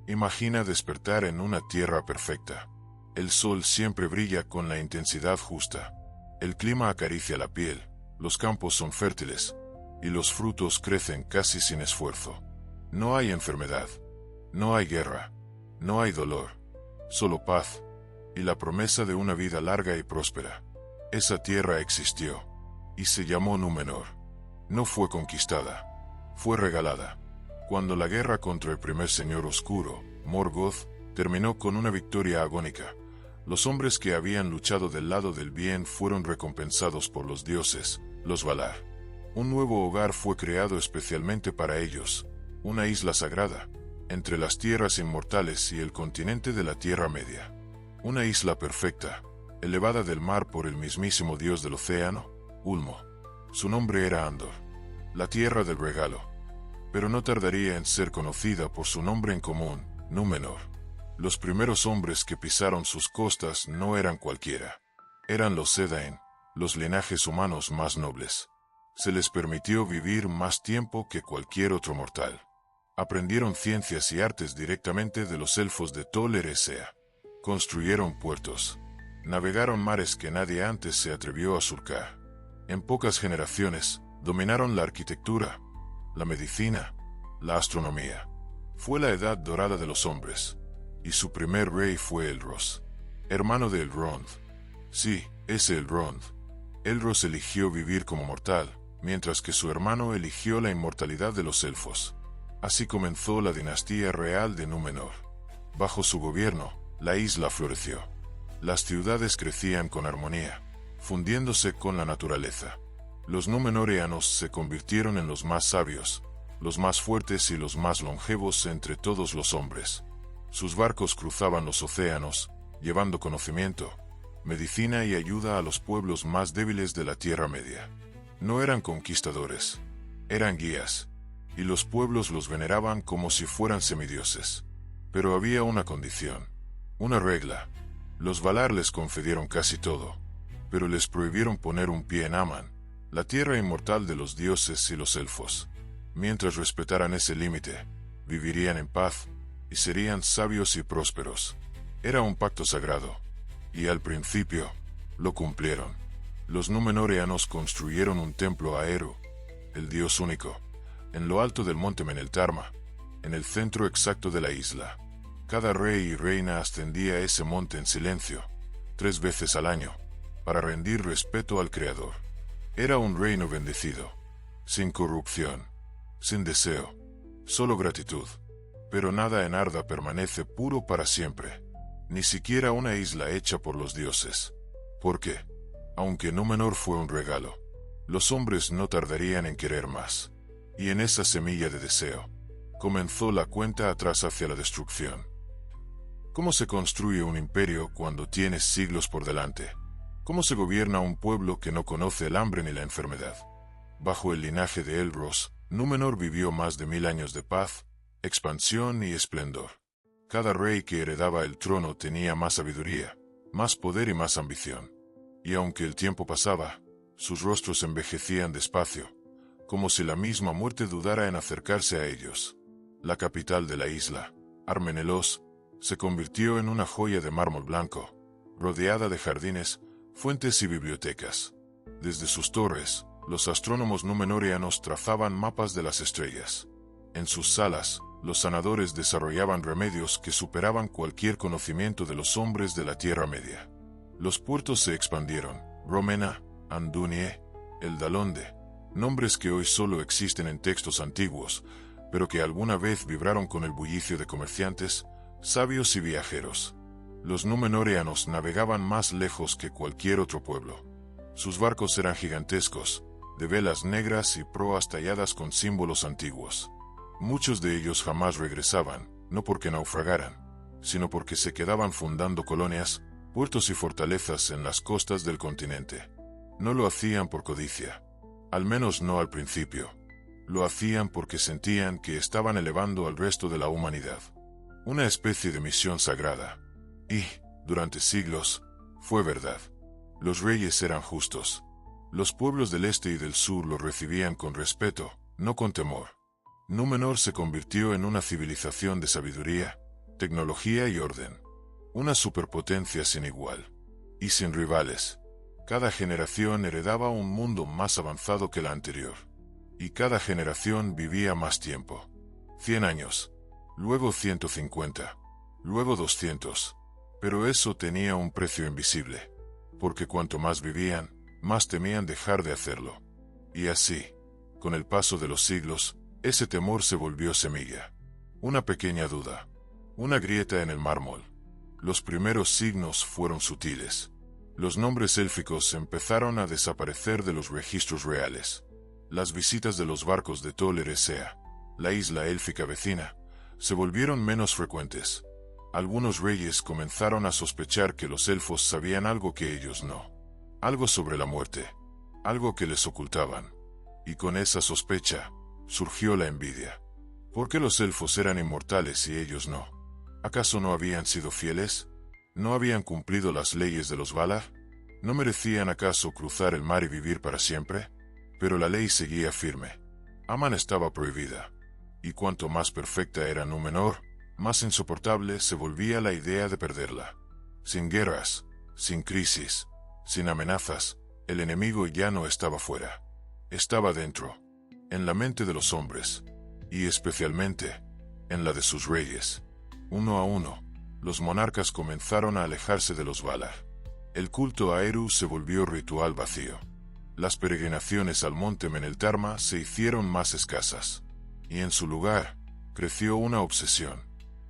Imagina despertar en una tierra perfecta. El sol siempre brilla con la intensidad justa. El clima acaricia la piel, los campos son fértiles, y los frutos crecen casi sin esfuerzo. No hay enfermedad, no hay guerra, no hay dolor, solo paz, y la promesa de una vida larga y próspera. Esa tierra existió, y se llamó Númenor. No fue conquistada, fue regalada. Cuando la guerra contra el primer señor oscuro, Morgoth, terminó con una victoria agónica, los hombres que habían luchado del lado del bien fueron recompensados por los dioses, los Valar. Un nuevo hogar fue creado especialmente para ellos, una isla sagrada, entre las tierras inmortales y el continente de la Tierra Media. Una isla perfecta, elevada del mar por el mismísimo dios del océano, Ulmo. Su nombre era Andor, la tierra del regalo. Pero no tardaría en ser conocida por su nombre en común, Númenor. Los primeros hombres que pisaron sus costas no eran cualquiera. Eran los Edain, los linajes humanos más nobles. Se les permitió vivir más tiempo que cualquier otro mortal. Aprendieron ciencias y artes directamente de los elfos de Tol Eressëa. Construyeron puertos. Navegaron mares que nadie antes se atrevió a surcar. En pocas generaciones, dominaron la arquitectura, la medicina, la astronomía. Fue la edad dorada de los hombres. Y su primer rey fue Elros, hermano de Elrond. Sí, ese Elrond. Elros eligió vivir como mortal, mientras que su hermano eligió la inmortalidad de los elfos. Así comenzó la dinastía real de Númenor. Bajo su gobierno, la isla floreció. Las ciudades crecían con armonía, fundiéndose con la naturaleza. Los númenoreanos se convirtieron en los más sabios, los más fuertes y los más longevos entre todos los hombres. Sus barcos cruzaban los océanos, llevando conocimiento, medicina y ayuda a los pueblos más débiles de la Tierra Media. No eran conquistadores, eran guías, y los pueblos los veneraban como si fueran semidioses. Pero había una condición, una regla. Los Valar les concedieron casi todo, pero les prohibieron poner un pie en Aman, la tierra inmortal de los dioses y los elfos. Mientras respetaran ese límite, vivirían en paz, y serían sabios y prósperos. Era un pacto sagrado, y al principio, lo cumplieron. Los númenoreanos construyeron un templo a Eru, el dios único, en lo alto del monte Meneltarma, en el centro exacto de la isla. Cada rey y reina ascendía a ese monte en silencio, 3 veces al año, para rendir respeto al Creador. Era un reino bendecido, sin corrupción, sin deseo, solo gratitud. Pero nada en Arda permanece puro para siempre, ni siquiera una isla hecha por los dioses. Porque, aunque Númenor fue un regalo, los hombres no tardarían en querer más. Y en esa semilla de deseo, comenzó la cuenta atrás hacia la destrucción. ¿Cómo se construye un imperio cuando tienes siglos por delante? ¿Cómo se gobierna un pueblo que no conoce el hambre ni la enfermedad? Bajo el linaje de Elros, Númenor vivió más de 1000 años de paz, expansión y esplendor. Cada rey que heredaba el trono tenía más sabiduría, más poder y más ambición. Y aunque el tiempo pasaba, sus rostros envejecían despacio, como si la misma muerte dudara en acercarse a ellos. La capital de la isla, Armenelos, se convirtió en una joya de mármol blanco, rodeada de jardines, fuentes y bibliotecas. Desde sus torres, los astrónomos númenoreanos trazaban mapas de las estrellas. En sus salas, los sanadores desarrollaban remedios que superaban cualquier conocimiento de los hombres de la Tierra Media. Los puertos se expandieron, Romena, Andunie, Eldalonde, nombres que hoy solo existen en textos antiguos, pero que alguna vez vibraron con el bullicio de comerciantes, sabios y viajeros. Los númenoreanos navegaban más lejos que cualquier otro pueblo. Sus barcos eran gigantescos, de velas negras y proas talladas con símbolos antiguos. Muchos de ellos jamás regresaban, no porque naufragaran, sino porque se quedaban fundando colonias, puertos y fortalezas en las costas del continente. No lo hacían por codicia, al menos no al principio. Lo hacían porque sentían que estaban elevando al resto de la humanidad. Una especie de misión sagrada. Y, durante siglos, fue verdad. Los reyes eran justos. Los pueblos del este y del sur los recibían con respeto, no con temor. Númenor se convirtió en una civilización de sabiduría, tecnología y orden. Una superpotencia sin igual. Y sin rivales. Cada generación heredaba un mundo más avanzado que la anterior. Y cada generación vivía más tiempo. 100 años. Luego 150. Luego 200. Pero eso tenía un precio invisible. Porque cuanto más vivían, más temían dejar de hacerlo. Y así, con el paso de los siglos, ese temor se volvió semilla. Una pequeña duda. Una grieta en el mármol. Los primeros signos fueron sutiles. Los nombres élficos empezaron a desaparecer de los registros reales. Las visitas de los barcos de Tol Eressëa, la isla élfica vecina, se volvieron menos frecuentes. Algunos reyes comenzaron a sospechar que los elfos sabían algo que ellos no. Algo sobre la muerte. Algo que les ocultaban. Y con esa sospecha, surgió la envidia. ¿Por qué los elfos eran inmortales y ellos no? ¿Acaso no habían sido fieles? ¿No habían cumplido las leyes de los Valar? ¿No merecían acaso cruzar el mar y vivir para siempre? Pero la ley seguía firme. Aman estaba prohibida. Y cuanto más perfecta era Númenor, más insoportable se volvía la idea de perderla. Sin guerras, sin crisis, sin amenazas, el enemigo ya no estaba fuera. Estaba dentro, en la mente de los hombres, y especialmente, en la de sus reyes. Uno a uno, los monarcas comenzaron a alejarse de los Valar. El culto a Eru se volvió ritual vacío. Las peregrinaciones al monte Meneltarma se hicieron más escasas. Y en su lugar, creció una obsesión: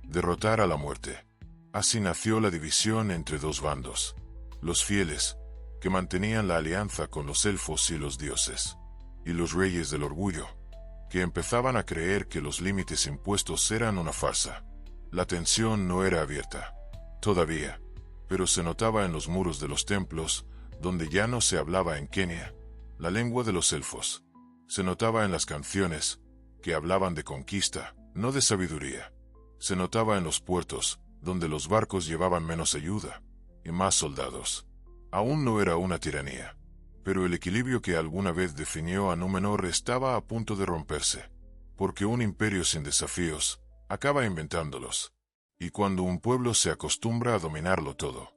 derrotar a la muerte. Así nació la división entre dos bandos. Los fieles, que mantenían la alianza con los elfos y los dioses. Y los reyes del orgullo, que empezaban a creer que los límites impuestos eran una farsa. La tensión no era abierta, todavía, pero se notaba en los muros de los templos, donde ya no se hablaba en Quenya, la lengua de los elfos. Se notaba en las canciones, que hablaban de conquista, no de sabiduría. Se notaba en los puertos, donde los barcos llevaban menos ayuda, y más soldados. Aún no era una tiranía, pero el equilibrio que alguna vez definió a Númenor estaba a punto de romperse, porque un imperio sin desafíos acaba inventándolos. Y cuando un pueblo se acostumbra a dominarlo todo,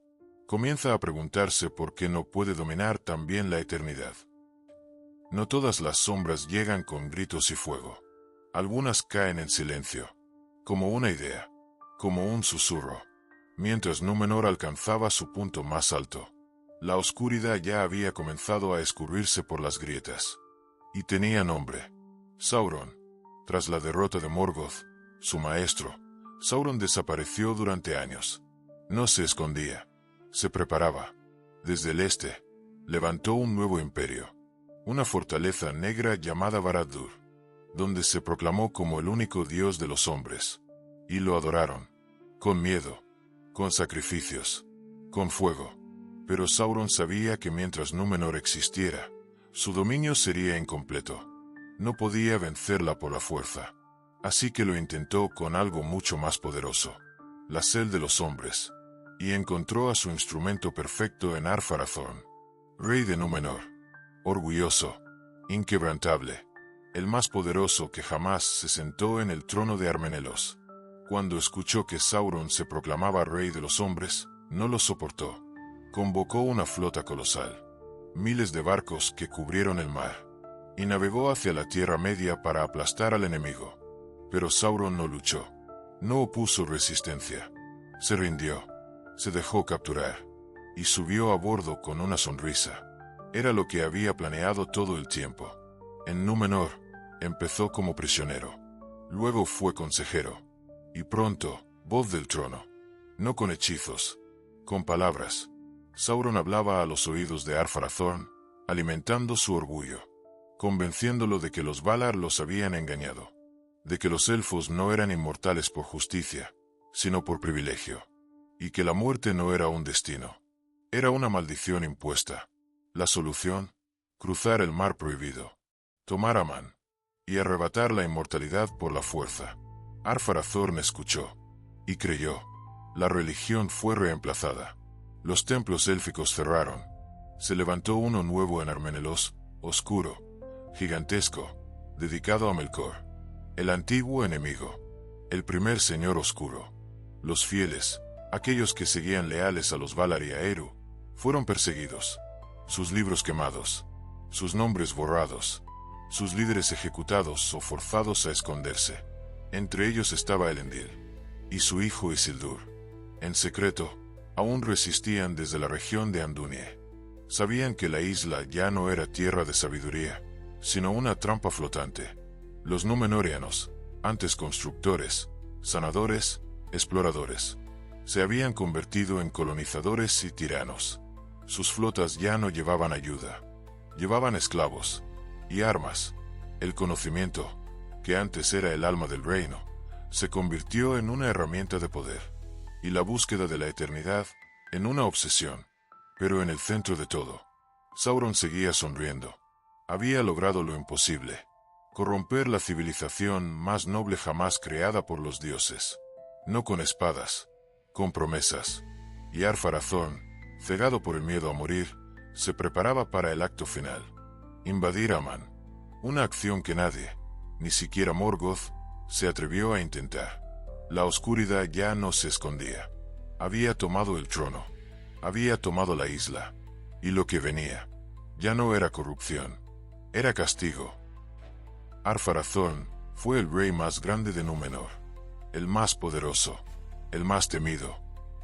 comienza a preguntarse por qué no puede dominar también la eternidad. No todas las sombras llegan con gritos y fuego. Algunas caen en silencio, como una idea, como un susurro. Mientras Númenor alcanzaba su punto más alto, la oscuridad ya había comenzado a escurrirse por las grietas. Y tenía nombre: Sauron. Tras la derrota de Morgoth, su maestro, Sauron desapareció durante años. No se escondía, se preparaba. Desde el este, levantó un nuevo imperio, una fortaleza negra llamada Barad-dûr, donde se proclamó como el único dios de los hombres. Y lo adoraron, con miedo, con sacrificios, con fuego. Pero Sauron sabía que mientras Númenor existiera, su dominio sería incompleto. No podía vencerla por la fuerza. Así que lo intentó con algo mucho más poderoso: la sed de los hombres. Y encontró a su instrumento perfecto en Ar-Pharazôn, rey de Númenor. Orgulloso, inquebrantable, el más poderoso que jamás se sentó en el trono de Armenelos. Cuando escuchó que Sauron se proclamaba rey de los hombres, no lo soportó. Convocó una flota colosal, miles de barcos que cubrieron el mar, y navegó hacia la Tierra Media para aplastar al enemigo. Pero Sauron no luchó, no opuso resistencia. Se rindió, se dejó capturar, y subió a bordo con una sonrisa. Era lo que había planeado todo el tiempo. En Númenor, empezó como prisionero, luego fue consejero, y pronto, voz del trono. No con hechizos, con palabras. Sauron hablaba a los oídos de Ar-Pharazôn, alimentando su orgullo, convenciéndolo de que los Valar los habían engañado, de que los elfos no eran inmortales por justicia, sino por privilegio, y que la muerte no era un destino, era una maldición impuesta. La solución: cruzar el mar prohibido, tomar Aman, y arrebatar la inmortalidad por la fuerza. Ar-Pharazôn escuchó, y creyó. La religión fue reemplazada. Los templos élficos cerraron. Se levantó uno nuevo en Armenelos, oscuro, gigantesco, dedicado a Melkor, el antiguo enemigo, el primer señor oscuro. Los fieles, aquellos que seguían leales a los Valar y a Eru, fueron perseguidos, sus libros quemados, sus nombres borrados, sus líderes ejecutados o forzados a esconderse. Entre ellos estaba Elendil y su hijo Isildur. En secreto, aún resistían desde la región de Andúnie. Sabían que la isla ya no era tierra de sabiduría, sino una trampa flotante. Los Númenóreanos, antes constructores, sanadores, exploradores, se habían convertido en colonizadores y tiranos. Sus flotas ya no llevaban ayuda, llevaban esclavos y armas. El conocimiento, que antes era el alma del reino, se convirtió en una herramienta de poder, y la búsqueda de la eternidad en una obsesión. Pero en el centro de todo, Sauron seguía sonriendo. Había logrado lo imposible: corromper la civilización más noble jamás creada por los dioses. No con espadas, con promesas. Y Ar-Pharazôn, cegado por el miedo a morir, se preparaba para el acto final: invadir Aman. Una acción que nadie, ni siquiera Morgoth, se atrevió a intentar. La oscuridad ya no se escondía. Había tomado el trono. Había tomado la isla. Y lo que venía ya no era corrupción, era castigo. Ar-Pharazôn fue el rey más grande de Númenor, el más poderoso, el más temido,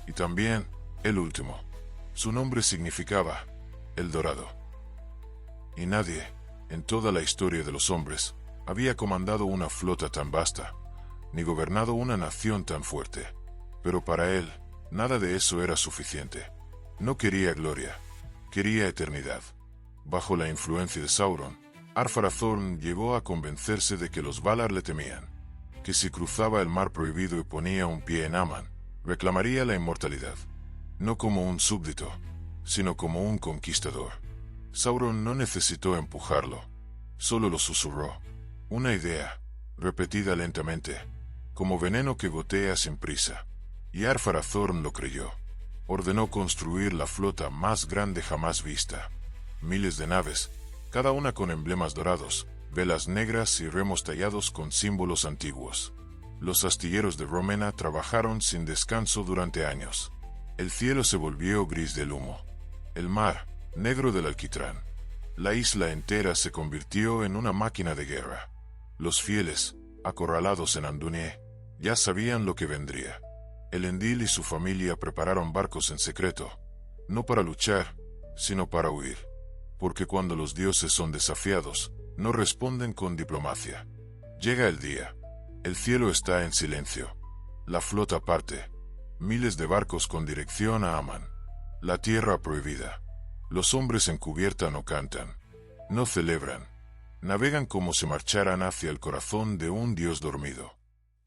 y también el último. Su nombre significaba El Dorado. Y nadie, en toda la historia de los hombres, había comandado una flota tan vasta, ni gobernado una nación tan fuerte. Pero para él, nada de eso era suficiente. No quería gloria, quería eternidad. Bajo la influencia de Sauron, Ar-Pharazôn llegó a convencerse de que los Valar le temían, que si cruzaba el mar prohibido y ponía un pie en Aman, reclamaría la inmortalidad, no como un súbdito, sino como un conquistador. Sauron no necesitó empujarlo, solo lo susurró. Una idea, repetida lentamente, como veneno que gotea sin prisa. Y Ar-Pharazôn lo creyó. Ordenó construir la flota más grande jamás vista. Miles de naves, cada una con emblemas dorados, velas negras y remos tallados con símbolos antiguos. Los astilleros de Rōmena trabajaron sin descanso durante años. El cielo se volvió gris del humo. El mar, negro del alquitrán. La isla entera se convirtió en una máquina de guerra. Los fieles, acorralados en Andúnie, ya sabían lo que vendría. Elendil y su familia prepararon barcos en secreto, no para luchar, sino para huir. Porque cuando los dioses son desafiados, no responden con diplomacia. Llega el día. El cielo está en silencio. La flota parte. Miles de barcos con dirección a Aman. La tierra prohibida. Los hombres en cubierta no cantan, no celebran. Navegan como si marcharan hacia el corazón de un dios dormido.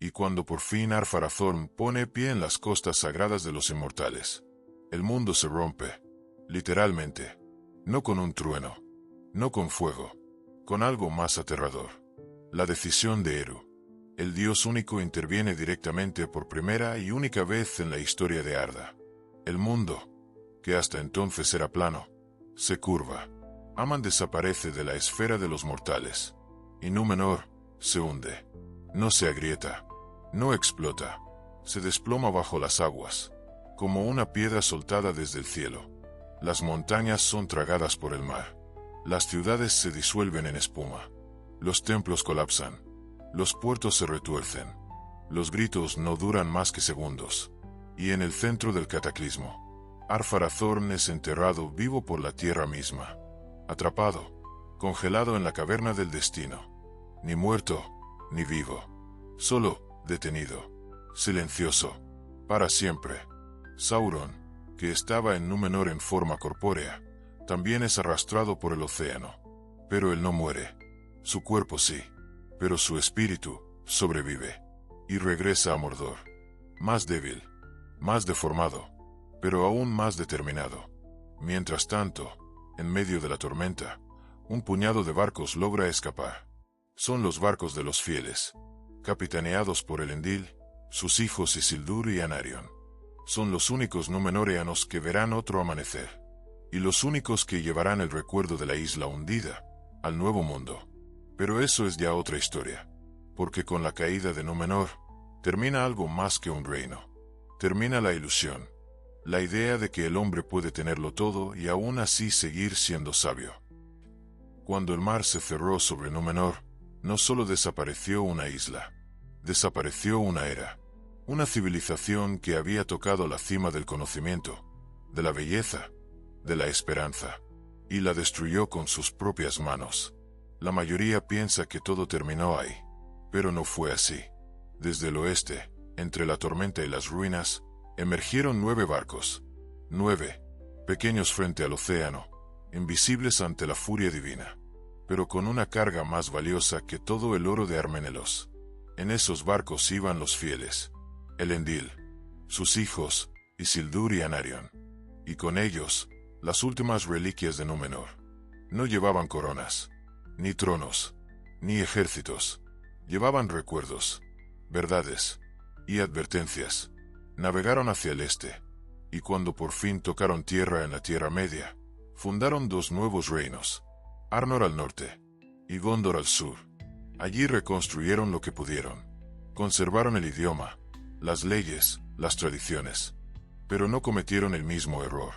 Y cuando por fin Ar-Pharazôn pone pie en las costas sagradas de los inmortales, el mundo se rompe, literalmente, no con un trueno, no con fuego, con algo más aterrador. La decisión de Eru. El dios único interviene directamente por primera y única vez en la historia de Arda. El mundo, que hasta entonces era plano, se curva. Aman desaparece de la esfera de los mortales, y Númenor se hunde. No se agrieta, no explota, se desploma bajo las aguas, como una piedra soltada desde el cielo. Las montañas son tragadas por el mar, las ciudades se disuelven en espuma, los templos colapsan, los puertos se retuercen, los gritos no duran más que segundos, y en el centro del cataclismo, Ar-Pharazôn es enterrado vivo por la tierra misma, atrapado, congelado en la caverna del destino, ni muerto, ni vivo, solo detenido, silencioso, para siempre. Sauron, que estaba en Númenor en forma corpórea, también es arrastrado por el océano. Pero él no muere. Su cuerpo sí, pero su espíritu sobrevive y regresa a Mordor. Más débil, más deformado, pero aún más determinado. Mientras tanto, en medio de la tormenta, un puñado de barcos logra escapar. Son los barcos de los fieles, capitaneados por Elendil, sus hijos Isildur y Anarion. Son los únicos númenóreanos que verán otro amanecer, y los únicos que llevarán el recuerdo de la isla hundida al nuevo mundo. Pero eso es ya otra historia, porque con la caída de Númenor termina algo más que un reino. termina la ilusión. La idea de que el hombre puede tenerlo todo y aún así seguir siendo sabio. Cuando el mar se cerró sobre Númenor, no solo desapareció una isla, desapareció una era, una civilización que había tocado la cima del conocimiento, de la belleza, de la esperanza, y la destruyó con sus propias manos. La mayoría piensa que todo terminó ahí, pero no fue así. Desde el oeste, entre la tormenta y las ruinas, emergieron 9 barcos, 9, pequeños frente al océano, invisibles ante la furia divina, pero con una carga más valiosa que todo el oro de Armenelos. En esos barcos iban los fieles, Elendil, sus hijos, Isildur y Anarion, y con ellos, las últimas reliquias de Númenor. No llevaban coronas, ni tronos, ni ejércitos. Llevaban recuerdos, verdades y advertencias. Navegaron hacia el este, y cuando por fin tocaron tierra en la Tierra Media, fundaron 2 nuevos reinos, Arnor al norte y Gondor al sur. Allí reconstruyeron lo que pudieron. Conservaron el idioma, las leyes, las tradiciones, pero no cometieron el mismo error.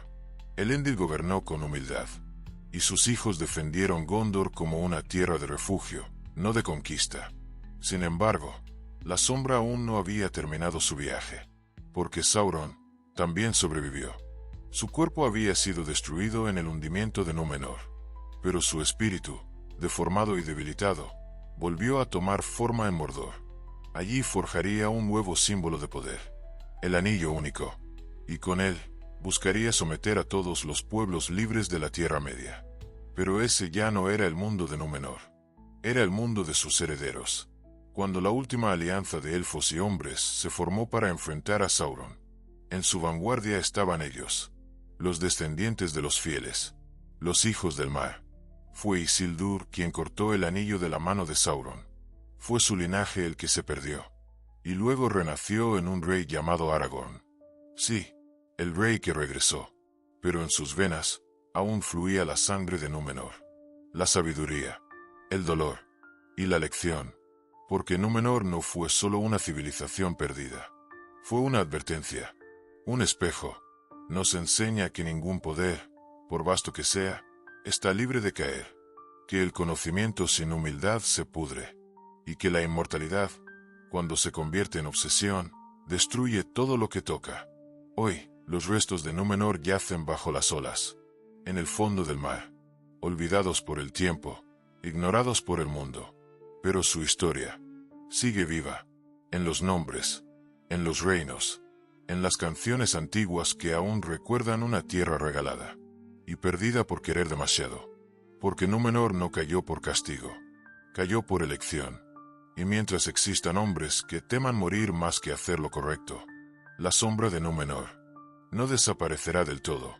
Elendil gobernó con humildad, y sus hijos defendieron Gondor como una tierra de refugio, no de conquista. Sin embargo, la sombra aún no había terminado su viaje, porque Sauron también sobrevivió. Su cuerpo había sido destruido en el hundimiento de Númenor, pero su espíritu, deformado y debilitado, volvió a tomar forma en Mordor. Allí forjaría un nuevo símbolo de poder, el Anillo Único, y con él buscaría someter a todos los pueblos libres de la Tierra Media. Pero ese ya no era el mundo de Númenor, era el mundo de sus herederos. Cuando la última alianza de elfos y hombres se formó para enfrentar a Sauron, en su vanguardia estaban ellos, los descendientes de los fieles, los hijos del mar. Fue Isildur quien cortó el anillo de la mano de Sauron. Fue su linaje el que se perdió, y luego renació en un rey llamado Aragorn. Sí, el rey que regresó, pero en sus venas aún fluía la sangre de Númenor, la sabiduría, el dolor y la lección, porque Númenor no fue solo una civilización perdida, fue una advertencia, un espejo. Nos enseña que ningún poder, por vasto que sea, está libre de caer, que el conocimiento sin humildad se pudre, y que la inmortalidad, cuando se convierte en obsesión, destruye todo lo que toca. Hoy, los restos de Númenor yacen bajo las olas, en el fondo del mar, olvidados por el tiempo, ignorados por el mundo. Pero su historia sigue viva, en los nombres, en los reinos, en las canciones antiguas que aún recuerdan una tierra regalada, y perdida por querer demasiado. Porque Númenor no cayó por castigo, cayó por elección. Y mientras existan hombres que teman morir más que hacer lo correcto, la sombra de Númenor no desaparecerá del todo.